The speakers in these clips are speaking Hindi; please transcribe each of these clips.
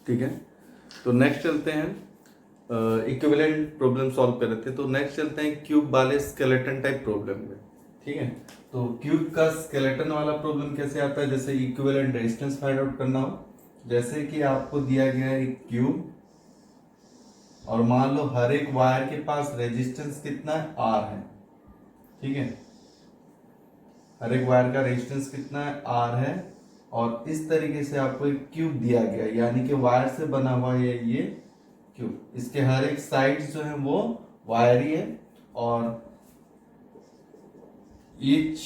ठीक है, तो नेक्स्ट चलते हैं, इक्विवेलेंट प्रॉब्लम सॉल्व कर रहे थे, तो नेक्स्ट चलते हैं क्यूब वाले स्केलेटन टाइप प्रॉब्लम में। ठीक है, तो क्यूब का स्केलेटन वाला प्रॉब्लम कैसे आता है, जैसे इक्विवेलेंट रेजिस्टेंस फाइंड आउट करना हो, जैसे कि आपको दिया गया है एक क्यूब और मान लो हर एक वायर के पास रेजिस्टेंस कितना है, आर है। ठीक है, हर एक वायर का रेजिस्टेंस कितना है, आर है, और इस तरीके से आपको एक क्यूब दिया गया है, यानी कि वायर से बना हुआ है ये क्यूब। इसके हर एक साइड जो है वो वायर ही है, और ईच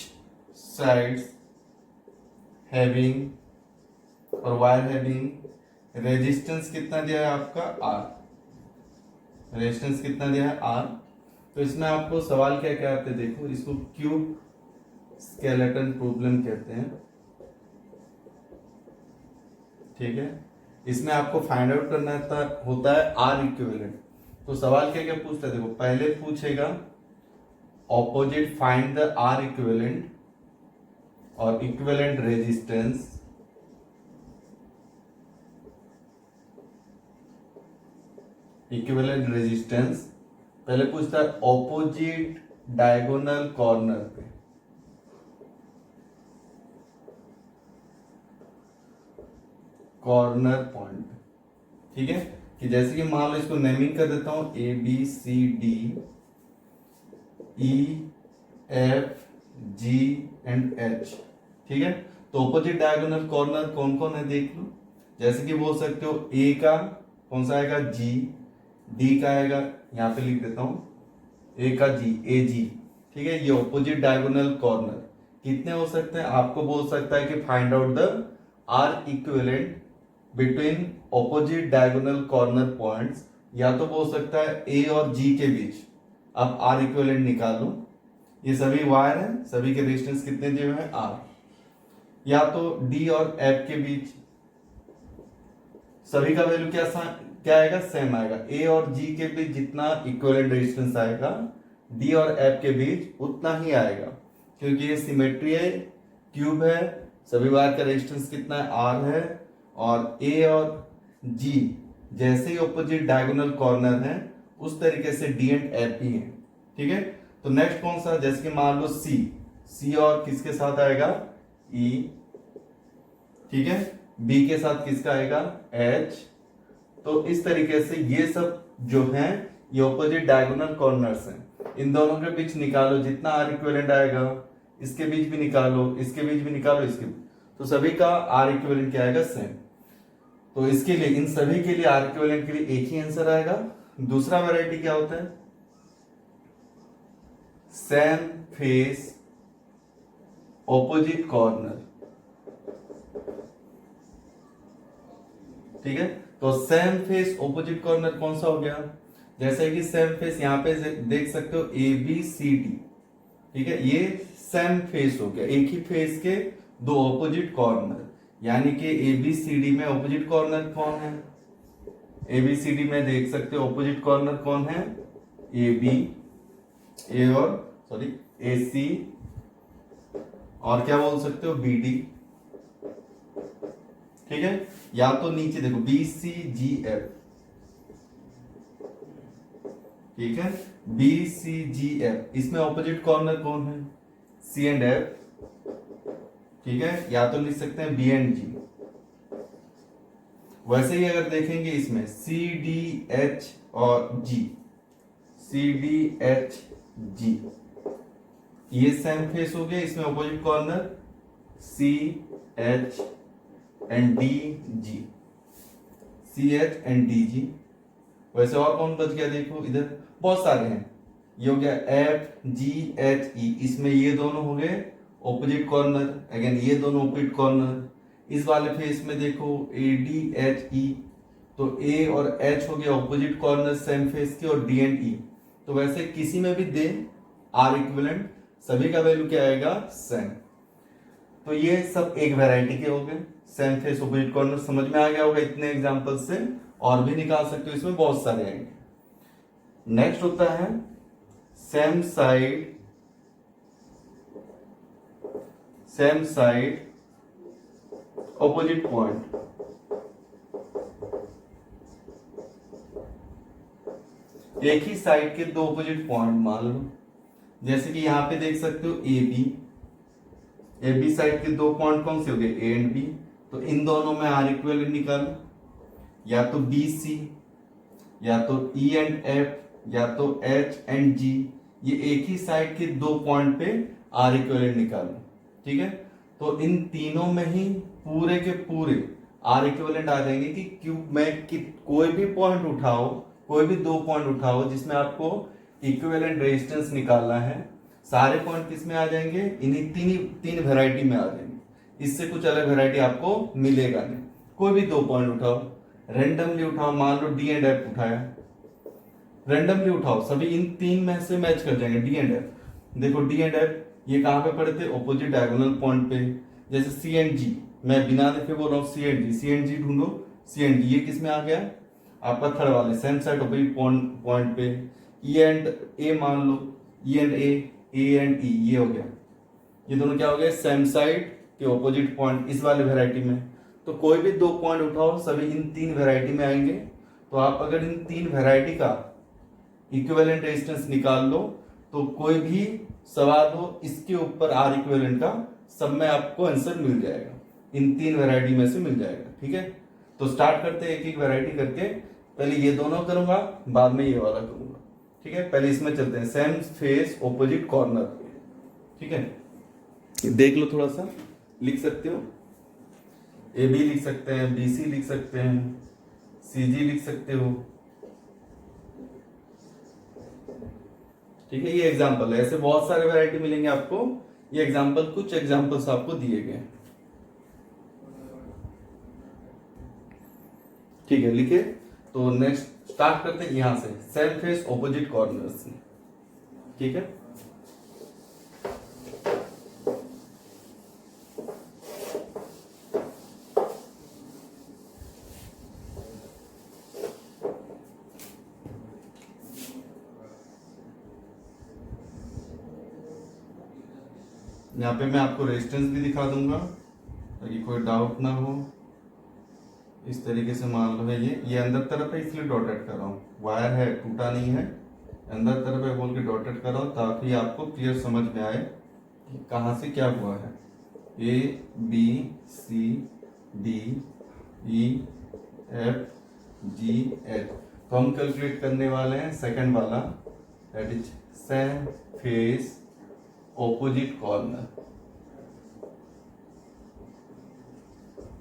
साइड्स हैविंग और वायर हैविंग रेजिस्टेंस कितना दिया है आपका, आर। रेजिस्टेंस कितना दिया है, आर। तो इसमें आपको सवाल क्या क्या आते हैं, देखो, इसको क्यूब स्केलेटन प्रॉब्लम कहते हैं। ठीक है, इसमें आपको फाइंड आउट करना होता है आर इक्विवेलेंट। तो सवाल क्या क्या पूछता है, देखो, पहले पूछेगा opposite, find the R equivalent और इक्विवेलेंट रेजिस्टेंस। इक्विवेलेंट रेजिस्टेंस पहले पूछता है ऑपोजिट डायगोनल कॉर्नर पे। कॉर्नर पॉइंट, ठीक है, कि जैसे कि मान लो इसको नेमिंग कर देता हूं, A B C D E F G and H. ठीक है, तो ऑपोजिट डायगोनल कॉर्नर कौन कौन है देख लो, जैसे कि बोल सकते हो ए का कौन सा आएगा, जी। डी का आएगा, यहां पे लिख देता हूं, ए का जी, ए जी। ठीक है, ये ऑपोजिट डायगोनल कॉर्नर कितने हो सकते हैं, आपको बोल सकता है कि find out the R equivalent between opposite diagonal corner points, या तो बोल सकता है ए और जी के बीच। अब आर इक्विवेलेंट निकालो, ये सभी वायर हैं, सभी के रेजिस्टेंस कितने दिए हुए हैं, आर। या तो डी और एफ के बीच, सभी का वैल्यू क्या आएगा, सेम आएगा। ए और जी के बीच जितना इक्विवेलेंट रेजिस्टेंस आएगा, डी और एफ के बीच उतना ही आएगा, क्योंकि ये सिमेट्री है, क्यूब है, सभी वायर का रेजिस्टेंस कितना है, आर है, और ए और जी जैसे ही ऑपोजिट डायगोनल कॉर्नर है उस तरीके से डी एंड एफ भी है। ठीक है, तो नेक्स्ट कौन सा, जैसे कि मान लो सी, सी और किसके साथ आएगा, ई। ठीक है, बी के साथ किसका आएगा, एच। तो इस तरीके से ये सब जो हैं ये ऑपोजिट डायगोनल कॉर्नर्स हैं, इन दोनों के बीच निकालो जितना आर इक्विवेलेंट आएगा, इसके बीच भी निकालो, इसके बीच भी निकालो, इसके बीच, तो सभी का आर इक्विवेलेंट क्या आएगा, सेम। तो इसके लिए, इन सभी के लिए आर इक्विवेलेंट के लिए एक ही आंसर आएगा। दूसरा वैरायटी क्या होता है, सेम फेस ऑपोजिट कॉर्नर। ठीक है, तो सेम फेस ऑपोजिट कॉर्नर कौन सा हो गया, जैसे कि सेम फेस यहां पे देख सकते हो, ए बी सी डी। ठीक है, ये सेम फेस हो गया, एक ही फेस के दो ऑपोजिट कॉर्नर, यानी कि ए बी सी डी में ऑपोजिट कॉर्नर कौन है, ए बी सी डी में देख सकते हो ऑपोजिट कॉर्नर कौन है, ए बी, ए और सॉरी ए सी, और क्या बोल सकते हो, बी डी। ठीक है, या तो नीचे देखो बी सी जी एफ। ठीक है, बी सी जी एफ, इसमें ऑपोजिट कॉर्नर कौन है, सी एंड एफ। ठीक है, या तो लिख सकते हैं बी एंड जी। वैसे ही अगर देखेंगे इसमें सी डी एच और जी, सी डी एच जी, ये सेम फेस हो गया, इसमें opposite corner C H and D G, C H and D G. वैसे और कौन बच गया, देखो इधर बहुत सारे हैं, ये हो गया एफ जी एच ई, इसमें ये दोनों हो गए ऑपोजिट कॉर्नर, अगेन ये दोनों ऑपोजिट कॉर्नर। इस वाले फेस में देखो ए डी एच ई, तो ए और एच हो गया ऑपोजिट कॉर्नर सेम फेस के, और डी एंड ई। तो वैसे किसी में भी दे आर इक्विवेलेंट, सभी का वैल्यू क्या आएगा, सेम। तो ये सब एक वैरायटी के हो गए, सेम फेस ऑपोजिट कॉर्नर, समझ में आ गया होगा इतने एग्जांपल से, और भी निकाल सकते हो, इसमें बहुत सारे आएंगे। नेक्स्ट होता है सेम साइड ऑपोजिट पॉइंट। एक ही साइड के दो ऑपोजिट पॉइंट मान लो, जैसे कि यहाँ पे देख सकते हो ए बी साइड के दो पॉइंट कौन से हो गए, ए एंड बी। तो इन दोनों में आर इक्विवेलेंट निकालो, या तो बी सी, या तो ई एंड एफ, या तो एच एंड जी। ये एक ही साइड के दो पॉइंट पे आर इक्विवेलेंट निकालो, ठीक है। तो इन तीनों में ही पूरे के पूरे आर इक्विवेलेंट आ जाएंगे कि क्यूब में कि कोई भी पॉइंट उठाओ, कोई भी दो पॉइंट उठाओ जिसमें आपको इक्विवेलेंट रेजिस्टेंस निकालना है, सारे पॉइंट किस में आ जाएंगे, इन्हीं तीन वैरायटी में आ जाएंगे। इससे कुछ अलग वैरायटी आपको मिलेगा नहीं। कोई भी दो पॉइंट उठाओ, रेंडमली उठाओ, मान लो डी एंड एफ उठाया, रेंडमली उठाओ, सभी इन तीन में से मैच कर जाएंगे डी एंड एफ। देखो डी एंड एफ ये कहां पे पड़े थे, ऑपोजिट डायगोनल पॉइंट पे। जैसे सी एंड जी, मैं बिना देखे बोल रहा हूँ सी एंड जी ढूंढो, सी एंड जी ये किस में आ गया, आपका थर्ड वाले सेम साइड ऑपोजिट पॉइंट पे। ई एंड ए मान लो, ई एंड ए एंड ई ये हो गया, ये दोनों क्या हो गए, सेम साइड के ऑपोजिट पॉइंट इस वाले वैरायटी में। तो कोई भी दो पॉइंट उठाओ, सभी इन तीन वैरायटी में आएंगे। तो आप अगर इन तीन वैरायटी का इक्विवेलेंट रेजिस्टेंस निकाल लो, तो कोई भी सवाल हो इसके ऊपर आर इक्विवेलेंट का सब में आपको आंसर मिल जाएगा, इन तीन वैरायटी में से मिल जाएगा, ठीक है। तो स्टार्ट करते हैं एक एक वैरायटी करके। पहले ये दोनों करूंगा, बाद में ये वाला करूंगा, ठीक है। पहले इसमें चलते हैं, सेम फेस ऑपोजिट कॉर्नर, ठीक है। देख लो, थोड़ा सा लिख सकते हो, ए बी लिख सकते हैं, बी सी लिख सकते हैं, सी जी लिख सकते हो, ठीक है। ये एग्जांपल है, ऐसे बहुत सारे वैरायटी मिलेंगे आपको। ये एग्जांपल, कुछ एग्जांपल्स आपको दिए गए, ठीक है। लिखे, तो नेक्स्ट स्टार्ट करते हैं यहां से, सेम फेस ऑपोजिट कॉर्नर्स, ठीक है। यहाँ पे मैं आपको रेजिस्टेंस भी दिखा दूंगा ताकि कोई डाउट ना हो। इस तरीके से मान लो है, ये अंदर तरफ है इसलिए डॉटेड कर रहा हूँ, वायर है टूटा नहीं है, अंदर तरफ है बोल के डॉटेड कर रहा हूँ ताकि आपको क्लियर समझ में आए कि कहाँ से क्या हुआ है। A B C D E F G H. तो हम कैलकुलेट करने वाले हैं सेकंड वाला, that is same face opposite corner,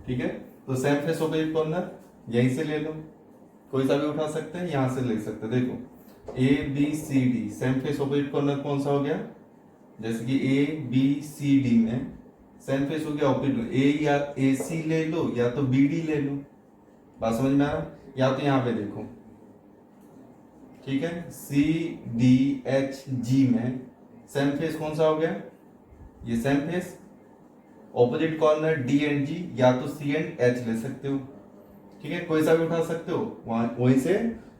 ठीक है। तो सेम फेस ऑपोजिट कॉर्नर यहीं से ले लो, कोई सा भी उठा सकते हैं, यहां से ले सकते हैं। देखो A B C D, same face opposite corner कौन सा हो गया, जैसे कि ए बी सी डी में सेम फेस हो गया ऑपोजिट, ए या ए सी ले लो या तो बी डी ले लो, बात समझ में आ रहा, या तो यहां पे देखो, ठीक है। सी डी एच जी में सेम फेस कौन सा हो गया, ये same face opposite corner D and G, या तो सी एंड एच ले सकते हो, ठीक है। कोई सा भी उठा सकते हो, वहीं से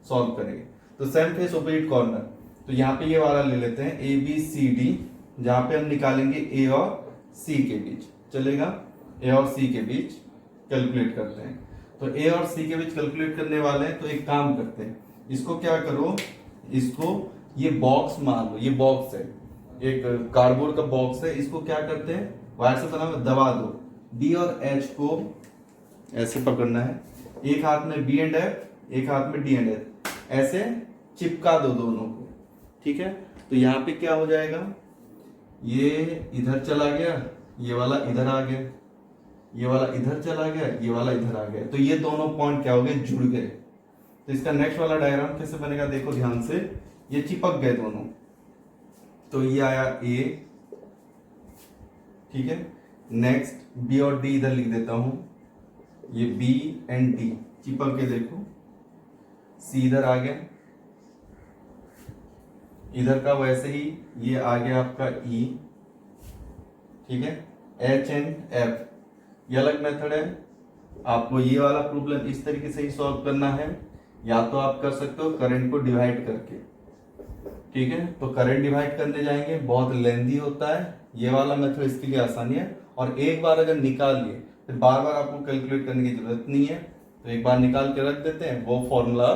सॉल्व करेंगे। तो सेम फेस ऑपोजिट कॉर्नर, तो यहाँ पे ये वाला ले लेते हैं ए बी सी डी, जहां पे हम निकालेंगे ए और सी के बीच, चलेगा। ए और सी के बीच कैलकुलेट करते हैं। तो ए और सी के बीच कैलकुलेट करने वाले हैं, तो एक काम करते हैं, इसको क्या करो, इसको ये बॉक्स मान लो, ये बॉक्स है, एक कार्डबोर्ड का बॉक्स है, इसको क्या करते हैं, वायर से बना में दबा दो, डी और एच को ऐसे पकड़ना है, एक हाथ में बी एंड एफ, एक हाथ में डी एंड एच, ऐसे चिपका दो दोनों को, ठीक है। तो यहाँ पे क्या हो जाएगा, ये इधर चला गया, ये वाला इधर आ गया, ये वाला इधर चला गया, ये वाला इधर आ गया, तो ये दोनों पॉइंट क्या हो गए, जुड़ गए। तो इसका नेक्स्ट वाला डायग्राम कैसे बनेगा, देखो ध्यान से, ये चिपक गए दोनों, तो ये आया ए, ठीक है। नेक्स्ट बी और डी इधर लिख देता हूं, ये बी एंड डी चिपक के देखो, सी इधर आ गया, इधर का वैसे ही ये आ गया आपका ई, ठीक है। एच एंड एफ ये अलग मेथड है, आपको ये वाला प्रॉब्लम इस तरीके से ही सॉल्व करना है, या तो आप कर सकते हो करंट को डिवाइड करके, ठीक है। तो करंट डिवाइड करने जाएंगे, बहुत लेंदी होता है, ये वाला मेथड इसके लिए आसानी है, और एक बार अगर निकाल लिए फिर बार बार आपको कैलकुलेट करने की जरूरत नहीं है, तो एक बार निकाल के रख देते हैं, वो फॉर्मूला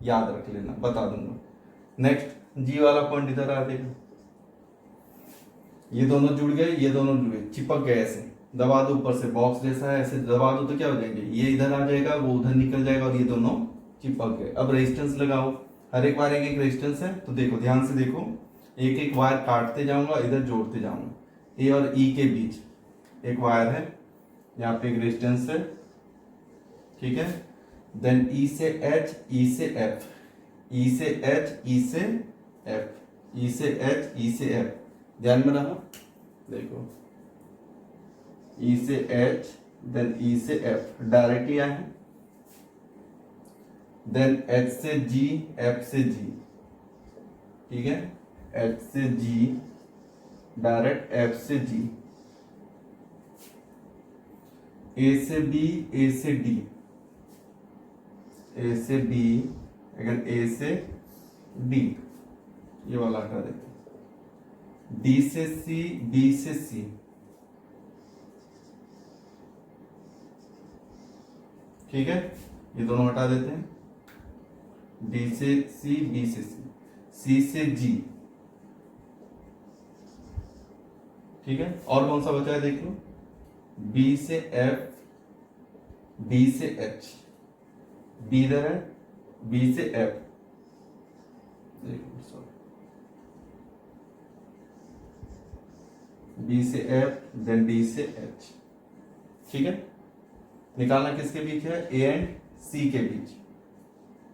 याद रख लेना, बता दूंगा। नेक्स्ट जी वाला पॉइंट इधर आ जाएगा, ये दोनों जुड़ गए, ये दोनों जुड़ गए, चिपक गए, ऐसे दबा दो ऊपर से, बॉक्स जैसा है, ऐसे दबा दो तो क्या हो जाएंगे, ये इधर आ जाएगा, वो उधर निकल जाएगा और ये दोनों चिपक गए। अब रेजिस्टेंस लगाओ, हर एक बार एक एक रेजिस्टेंस है, तो देखो ध्यान से देखो, एक एक वायर काटते जाऊंगा, इधर जोड़ते जाऊंगा, ए और ई के बीच एक वायर है, यहाँ पे एक रेजिस्टेंस है, ठीक है। देन ई से एच, ई से एफ, ई से एच, ई से एफ, ई से एच, ई से एफ, ध्यान में रहा, देखो ई से एच, देन ई से एफ डायरेक्टली आए हैं, देन एच से जी, एफ से जी, ठीक है, एच से जी डायरेक्ट, एफ से जी, ए से बी, ए से डी, ए से बी, अगर ए से डी, ये वाला हटा देते, डी से सी, बी से सी, ठीक है, ये दोनों हटा देते हैं, डी से सी, बी से सी से जी, ठीक है। और कौन सा बचा है देख लो, बी से एफ, बी से एच, बी इधर है, बी से एफ, बी से एफ, देन डी से एच, ठीक है। निकालना किसके बीच है, ए एंड सी के बीच,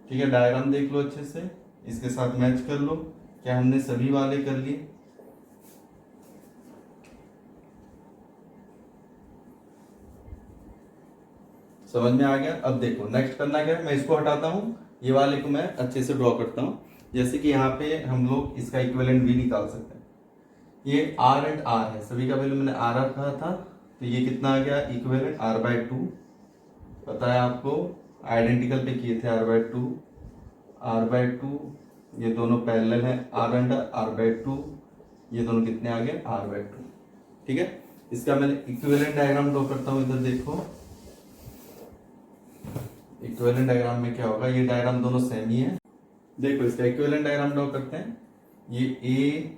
ठीक है। डायग्राम देख लो अच्छे से, इसके साथ मैच कर लो, क्या हमने सभी वाले कर लिए, समझ में आ गया। अब देखो नेक्स्ट करना क्या है, मैं इसको हटाता हूं, ये वाले को मैं अच्छे से ड्रॉ करता हूं, जैसे कि यहाँ पे हम लोग इसका इक्विवेलेंट भी निकाल सकते हैं, ये आर एंड आर है, सभी का वैल्यू मैंने आर रखा था, तो ये कितना आ गया इक्विवेलेंट R/2, पता है आपको, आइडेंटिकल पे किए थे R/2, R/2, ये दोनों पैरेलल है, R अंडर R/2, ये दोनों कितने आ गए R/2, ठीक है। इसका मैंने इक्विवेलेंट डायग्राम ड्रॉ करता हूं, इधर देखो इक्विवेलेंट डायग्राम में क्या होगा, ये डायग्राम दोनों सेम ही है, देखो इसका इक्विवेलेंट डायग्राम ड्रॉ करते हैं, ये ए,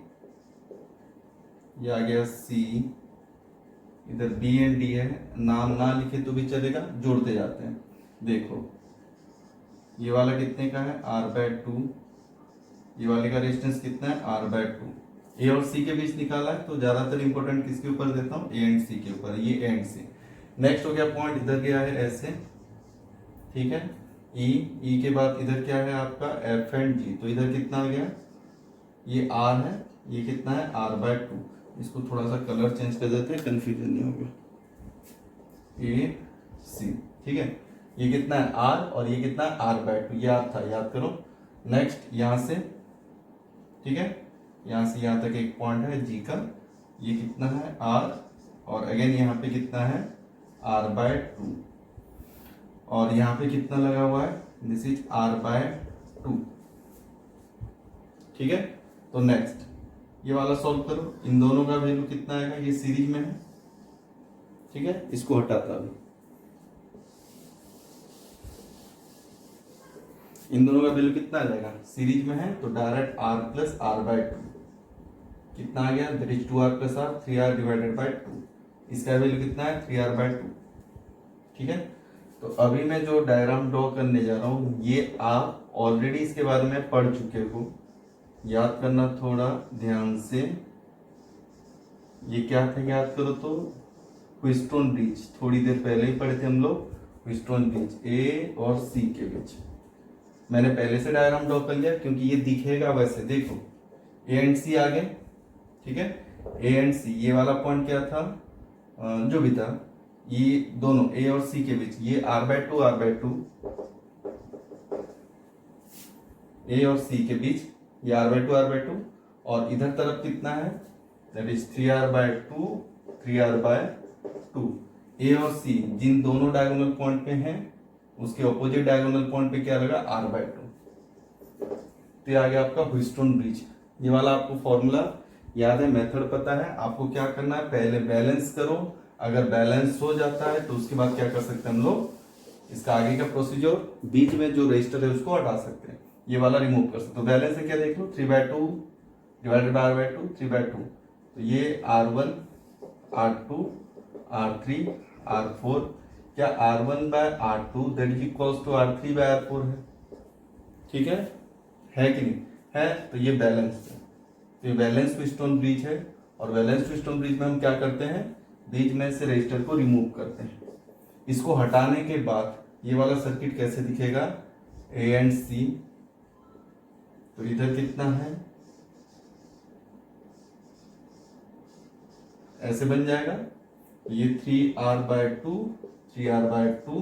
ये आ गया सी, इधर बी एंड डी है, नाम ना लिखे तो भी चलेगा, जोड़ते जाते हैं, देखो ये वाला कितने का है R/2, ये वाले का रेजिस्टेंस कितना है R/2, ए और सी के बीच निकाला है, तो ज्यादातर इंपॉर्टेंट किसके ऊपर देता हूँ, ए एंड सी के ऊपर, ये ए एंड सी। नेक्स्ट हो गया पॉइंट, इधर गया है ऐसे, ठीक है, ई के बाद इधर क्या है आपका एफ एंड जी, तो इधर कितना आ गया, ये आर है, ये कितना है R/2, इसको थोड़ा सा कलर चेंज कर देते हैं, कंफ्यूजन नहीं होगा, ए सी, ठीक है, ये कितना है आर और ये कितना है R/2, ये आप था याद करो। नेक्स्ट यहां से, ठीक है, यहां से यहां तक एक पॉइंट है जी का, ये कितना है आर, और अगेन यहाँ पे कितना है R/2, और यहाँ पे कितना लगा हुआ है, दिस इज R/2, ठीक है। तो नेक्स्ट ये वाला सॉल्व करो, इन दोनों का वैल्यू कितना आएगा, ये सीरीज में है, ठीक है, इसको हटाता हूं, इन दोनों का वैल्यू कितना आ जाएगा, सीरीज में है तो डायरेक्ट R प्लस R/2, कितना आ गया, that is 2R plus R, 3R divided by 2, इसका वैल्यू कितना है 3R/2, ठीक है। तो अभी मैं जो डायग्राम ड्रॉ करने जा रहा हूं, ये आप ऑलरेडी इसके बारे में पढ़ चुके हो, याद करना थोड़ा ध्यान से, ये क्या था याद करो तो, व्हीटस्टोन ब्रिज, थोड़ी देर पहले ही पढ़े थे हम लोग, व्हीटस्टोन ब्रिज ए और सी के बीच, मैंने पहले से डायग्राम ड्रॉ कर लिया क्योंकि ये दिखेगा वैसे, देखो ए एंड सी आ गए, ठीक है, ए एंड सी, ये वाला पॉइंट क्या था, जो भी था, ये दोनों ए और सी के बीच, ये R/2 ए और सी के बीच, ये R/2 और इधर तरफ कितना है, दैट इज 3R/2, 3R/2, ए और सी जिन दोनों डायगोनल पॉइंट पे हैं, उसके ऑपोजिट डायगोनल पॉइंट पे क्या लगा R/2, तो ये आ गया आपका व्हीटस्टोन ब्रिज। ये वाला आपको फॉर्मूला याद है, मेथड पता है, आपको क्या करना है, पहले बैलेंस करो, अगर बैलेंस हो जाता है तो उसके बाद क्या कर सकते हैं हम लोग, इसका आगे का प्रोसीजर, बीच में जो रजिस्टर है उसको हटा सकते हैं, ये वाला रिमूव कर सकते हो। बैलेंस है क्या देख लो, 3/2 डिवाइडेड बाय R/2 3/2, तो ये R1 R2 R3 R4, क्या R1/R2 that is equals to R3/R4 है, ठीक है कि नहीं है? तो ये बैलेंस है, तो ये बैलेंस व्हीटस्टोन ब्रिज है। और बैलेंस व्हीटस्टोन ब्रिज में हम क्या करते हैं, बीच में से रेजिस्टर को रिमूव करते हैं। इसको हटाने के बाद ये वाला सर्किट कैसे दिखेगा, ए एंड सी, तो इधर कितना है, ऐसे बन जाएगा, ये 3R/2 3R/2,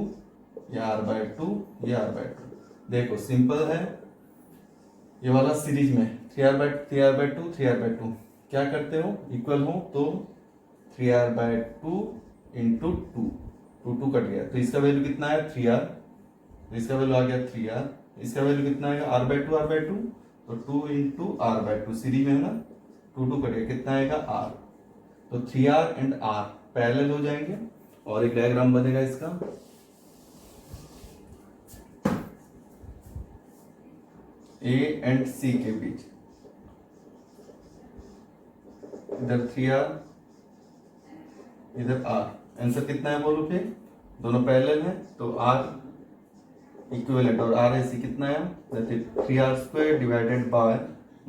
ये R/2, ये R/2। देखो सिंपल है, ये वाला सीरीज में 3R/2 3R/2 क्या करते हो, इक्वल हो तो 3R/2 इंटू 2 कट गया, तो इसका वैल्यू कितना है 3R, तो इसका वैल्यू आ गया 3R, इसका वैल्यू कितना आएगा R/2 तो 2 इंटू R/2 सीरीज में है ना, 2 कट गया, कितना आएगा R, तो 3R एंड R पैरेलल हो जाएंगे और एक डायग्राम बनेगा इसका, A एंड C के बीच, इधर 3R इधर R, आंसर कितना है बोलो फिर, दोनों पैरेलल है तो R इक्विवेलेंट और RAC कितना है, 3R² divided by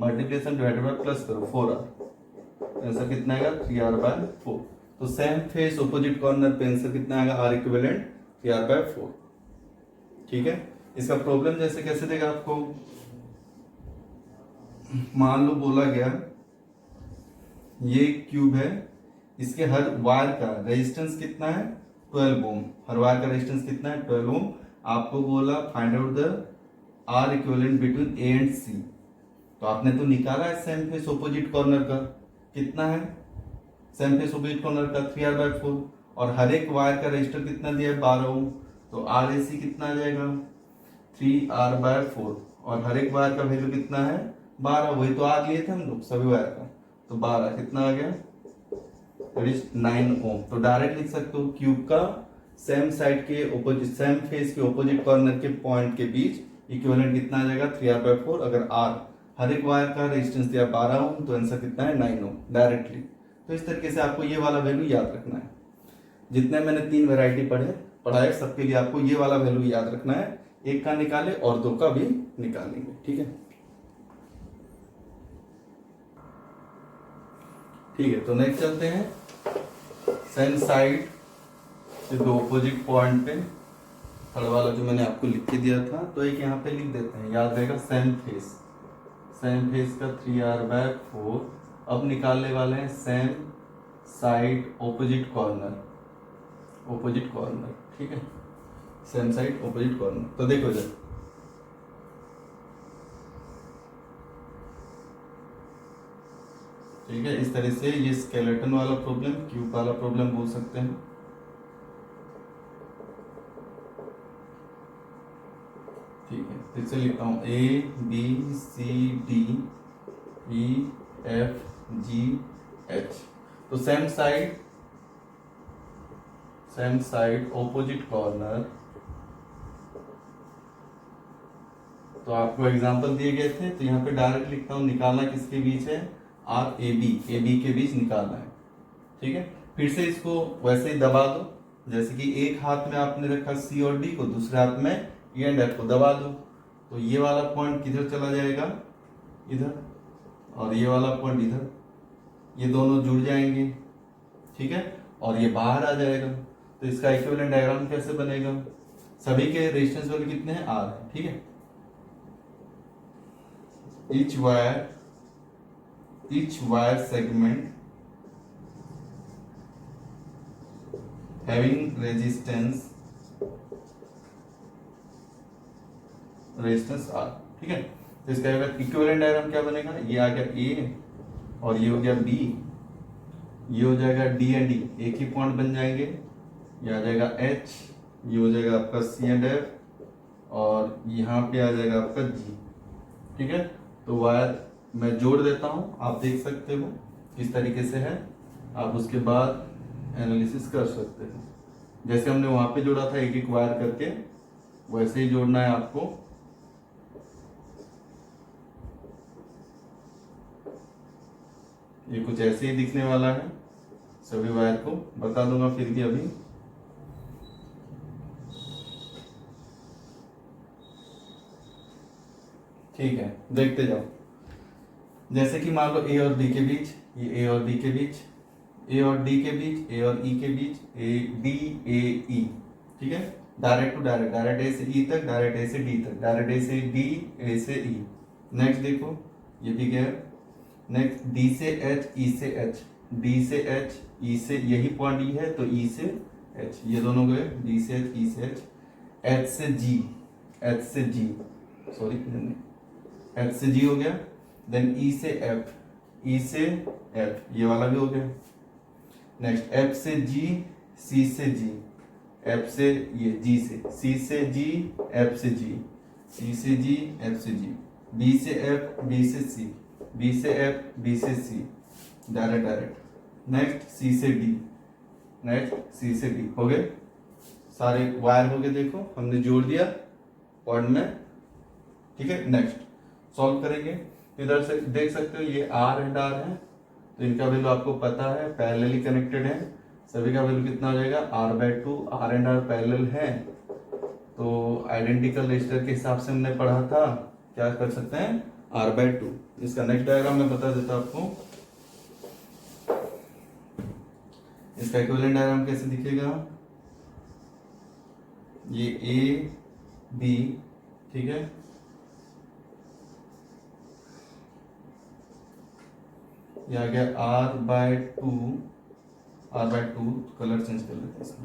multiplication divided by plus करो 4R, आंसर कितना आएगा 3R/4। तो सेम फेस ऑपोजिट कॉर्नर पे आंसर कितना आएगा, R इक्विवेलेंट 3R/4, ठीक है। इसका प्रॉब्लम जैसे कैसे देगा आपको, मान लो बोला गया ये क्यूब है, इसके हर वायर का रेजिस्टेंस कितना है 12 ओम, हर वायर का रेजिस्टेंस कितना है 12 ओम। आपको बोला find out the R equivalent between A and C, तो आपने तो निकाला है सेम फेस ऑपोजिट कॉर्नर का, कितना है सेम फेस ऑपोजिट कॉर्नर का 3R/4, और हर एक वायर का रेजिस्टर कितना दिया है 12 ओम, तो RAC कितना आ जाएगा 3R/4, और हर एक वायर का वैल्यू कितना है 12, वही तो आग लिए थे हम लोग सभी वायर का, तो 12 कितना आ गया, दैट इज 9 ओम। तो डायरेक्ट लिख सकते हो क्यूब का सेम साइड के ऑपोजिट, सेम फेस के ऑपोजिट कॉर्नर के पॉइंट के बीच इक्विवेलेंट कितना आ जाएगा 3R/4, अगर R हर एक वायर का रेजिस्टेंस दिया 12 ओम, तो आंसर कितना है 9 ओम डायरेक्टली। तो इस तरीके से आपको ये वाला वैल्यू याद रखना है, जितने मैंने 3 वैरायटी पढ़ाए सबके लिए आपको ये वाला वैल्यू याद रखना है, एक का निकाले और 2 का भी निकालेंगे, ठीक है। ठीक है, तो नेक्स्ट चलते हैं, सेम साइड से दो ऑपोजिट पॉइंट पे, थर्ड वाला जो मैंने आपको लिख के दिया था, तो एक यहाँ पे लिख देते हैं, याद रहेगा सेम फेस का 3R/4। अब निकालने वाले हैं सेम साइड ऑपोजिट कॉर्नर, ठीक है, सेम साइड ऑपोजिट कॉर्नर। तो देखो इधर ठीक है, इस तरह से ये स्केलेटन वाला प्रॉब्लम, क्यूब वाला प्रॉब्लम बोल सकते हैं। ठीक है, फिर से लिखता हूँ ABCDEFGH। तो सेम साइड ऑपोजिट कॉर्नर, तो आपको एग्जांपल दिए गए थे, तो यहाँ पे डायरेक्ट लिखता हूँ, निकालना किसके बीच है, AB के बीच निकालना है, ठीक है। फिर से इसको वैसे ही दबा दो, जैसे कि एक हाथ में आपने रखा C और D को, दूसरे हाथ में E एंड F को दबा दो, तो ये वाला पॉइंट किधर चला जाएगा, इधर, और ये वाला पॉइंट इधर, ये दोनों जुड़ जाएंगे, ठीक है, और ये बाहर आ जाएगा। तो इसका इक्विवेलेंट डायग्राम कैसे बनेगा, सभी के रेजिस्टेंस वैल्यू कितने हैं R है, ठीक है। each wire segment having resistance R, ठीक है। तो इसका इक्विवेलेंट डायग्राम क्या बनेगा, ये आ गया A और ये हो गया B, ये हो जाएगा D एंड D, एक ही पॉइंट बन जाएंगे, ये आ जाएगा H, ये हो जाएगा आपका C एंड F, और यहाँ पे आ जाएगा आपका G, ठीक है। तो वायर मैं जोड़ देता हूँ, आप देख सकते हो किस तरीके से है, आप उसके बाद एनालिसिस कर सकते हो। जैसे हमने वहां पे जोड़ा था एक एक वायर करके, वैसे ही जोड़ना है आपको। ये कुछ ऐसे ही दिखने वाला है, सभी वायर को बता दूंगा फिर भी अभी। ठीक है, देखते जाओ। जैसे कि मान लो ए और बी के बीच, ये ए और बी के बीच, ए और डी के बीच, ए और ई के बीच, ए डी ए ई, ठीक है, डायरेक्ट टू डायरेक्ट, डायरेक्ट ए से ई तक, डायरेक्ट ए से डी तक, डायरेक्ट ए से डी, ए से ई। नेक्स्ट देखो, ये भी क्या है, नेक्स्ट डी से एच, ई से एच, डी से एच, ई से, यही पॉइंट ई है तो ई से एच, ये दोनों गए, डी से एच, ई से एच, एच से जी, एच से जी, सॉरी एच से जी हो गया। देन ई से एफ, ई से एफ, ये वाला भी हो गया। नेक्स्ट एफ से जी, सी से जी, एफ से ये जी से, सी से जी, एफ से जी, सी से जी, एफ से जी, बी से एफ, बी से सी, बी से एफ, बी से सी, डायरेक्ट डायरेक्ट। नेक्स्ट सी से डी, नेक्स्ट सी से डी, हो गए सारे वायर हो गए। देखो हमने जोड़ दिया पॉइंट में, ठीक है। नेक्स्ट सॉल्व करेंगे, इधर से देख सकते हो ये आर एंड आर है, तो इनका वैल्यू आपको पता है, पैरेलली कनेक्टेड है, सभी का वैल्यू कितना हो जाएगा R/2, are and are parallel है तो आइडेंटिकल रेजिस्टर के हिसाब से हमने पढ़ा था, क्या कर सकते हैं R/2। इसका नेक्स्ट डायग्राम मैं बता देता हूं आपको, इसका इक्विवेलेंट डायग्राम कैसे दिखेगा, ये ए बी, ठीक है, ये आ गया R/2, R/2, कलर चेंज कर लेते हैं इसका,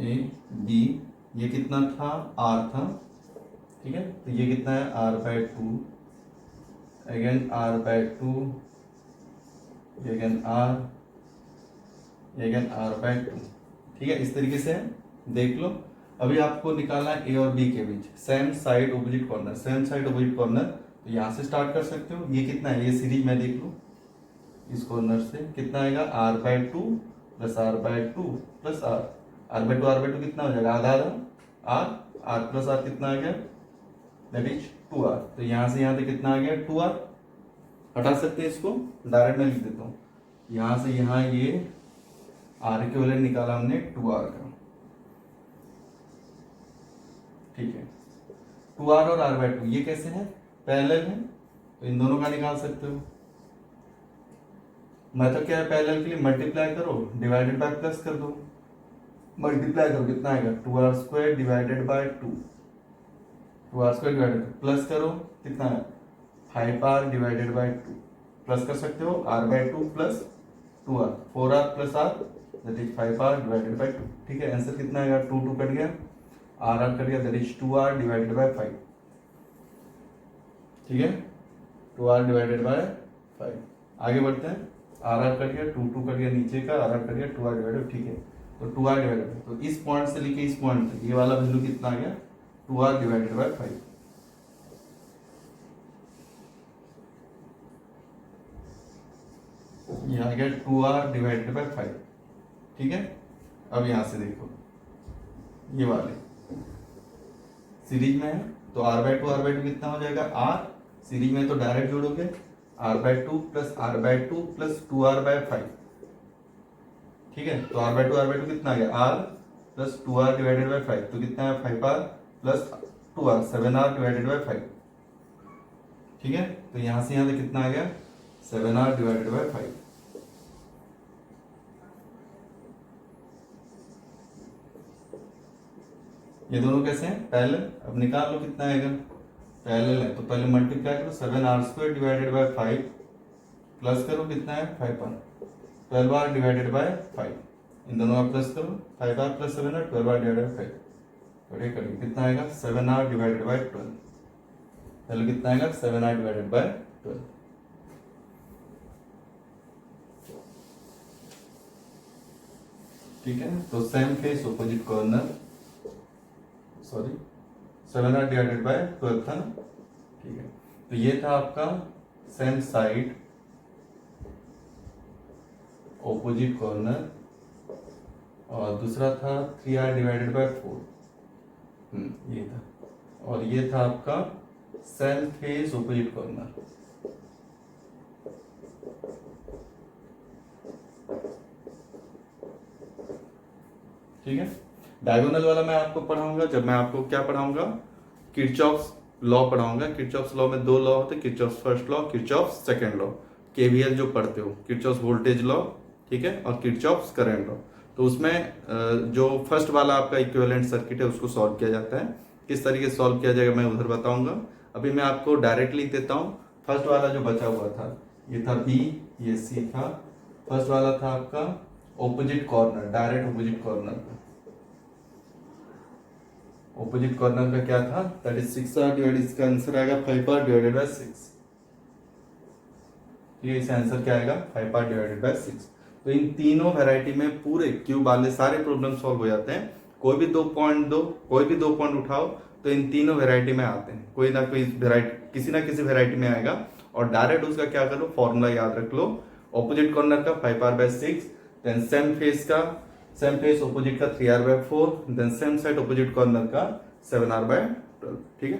ए बी, ये कितना था R था, ठीक है, तो ये कितना है R/2, अगेन R/2, ये अगेन R, ये अगेन R/2, ठीक है। इस तरीके से देख लो। अभी आपको निकालना है ए और बी के बीच, same side opposite corner, same side opposite corner, तो यहां से स्टार्ट कर सकते हो। ये कितना है, ये सीरीज में देख लो, इस कॉर्नर से कितना आएगा R/2 plus R/2 plus R, R/2 कितना हो जाएगा, आधा आधा, R प्लस R कितना आ गया, दैट इज 2R। तो यहां से यहां तक कितना आ गया 2R, हटा सकते हैं इसको, डायरेक्ट में लिख देता हूं, यहां से यहां ये R इक्विवेलेंट निकाला हमने 2R का, ठीक है। 2R और R/2 ये कैसे है, पैरेलल है, तो इन दोनों का निकाल सकते हो। मतलब क्या है पैरेलल के लिए, मल्टीप्लाई करो डिवाइडेड बाय प्लस कर दो, मल्टीप्लाई करो कितना आएगा 2R² divided by 2, 2R² divided, plus करो कितना है 5R डिवाइडेड बाय 2, प्लस कर सकते हो R/2 plus 2R, 4R plus R that is 5R divided by 2, ठीक है। आंसर कितना आएगा 2 2 कट गया, R कट गया, that is 2R divided by 5, ठीक है, 2R डिवाइडेड बाय 5। आगे बढ़ते हैं, R कट गया, 2 2 कट गया नीचे का, R कट गया, 2R डिवाइडेड, ठीक है, तो 2R डिवाइडेड, तो इस पॉइंट से लेके इस पॉइंट तक ये वाला वैल्यू कितना आ गया 2R डिवाइडेड बाय 5, ये आ गया 2R डिवाइडेड बाय 5, ठीक है। अब यहां से देखो ये वाले सीरीज में है तो R/2 कितना हो जाएगा R, सीरीज में तो direct जोड़ोगे R/2 plus R/2 plus 2R/5, ठीक है, तो R/2 कितना आ गया R plus 2R divided by 5, तो कितना है 5R plus 2R, 7R divided by 5, ठीक है। तो यहां से यहां तक कितना आ गया 7R डिवाइडेड बाय 5, ये दोनों कैसे हैं पैरेलल, अब निकाल लो कितना आएगा, पैरेलल है तो पहले मल्टीप्लाई करो 7R² डिवाइडेड बाय 5 प्लस करो कितना है 5R, 12R डिवाइडेड बाय 5, इन दोनों का प्लस करो 5R plus 7R, 12R divided by 5, करिए करिए कितना आएगा 7R डिवाइडेड बाय 12, पहले कितना आएगा 7R डिवाइडेड बाय 12, ठीक है। तो same face opposite corner, sorry 7R divided by 12 था ना, ठीक है। तो ये था आपका सेम साइड ऑपोजिट कॉर्नर, और दूसरा था 3R डिवाइडेड बाय 4, ये था, और ये था आपका सेम फेस ऑपोजिट कॉर्नर, ठीक है। डायगोनल वाला मैं आपको पढ़ाऊंगा जब मैं आपको क्या पढ़ाऊंगा, किरचॉफ्स लॉ पढ़ाऊंगा। किरचॉफ्स लॉ में दो लॉ होते हैं, Kirchhoff's first law, Kirchhoff's second law. KVL जो पढ़ते हो, किरचॉफ्स वोल्टेज लॉ, ठीक है, और किरचॉफ्स करंट लॉ। तो उसमें जो फर्स्ट वाला आपका इक्विवेलेंट सर्किट है उसको सॉल्व किया जाता है। किस तरीके से सॉल्व किया जाएगा मैं उधर बताऊंगा। अभी मैं आपको डायरेक्ट लिख देता हूँ। फर्स्ट वाला जो बचा हुआ था ये था बी, ये सी था। फर्स्ट वाला था आपका opposite corner, direct opposite corner. Opposite corner का क्या था, दैट इज 6r डिवाइड, इसका आंसर आएगा 5r डिवाइडेड बाय 6। ये इसका आंसर क्या आएगा 5r डिवाइडेड बाय 6। तो इन तीनों वैरायटी में पूरे क्यूब वाले सारे प्रॉब्लम सॉल्व हो जाते हैं। कोई भी 2 पॉइंट दो, कोई भी 2 पॉइंट उठाओ तो इन तीनों वैरायटी में आते हैं। कोई ना कोई वैरायटी, किसी ना किसी वैरायटी में आएगा। और डायरेक्ट उसका क्या करो, फॉर्मूला याद रख लो। ऑपोजिट कॉर्नर का 5r by 6, then same face का, सेम फेस ऑपोजिट का 3r by 4, then same side opposite corner का 7r बाय 12। ठीक है।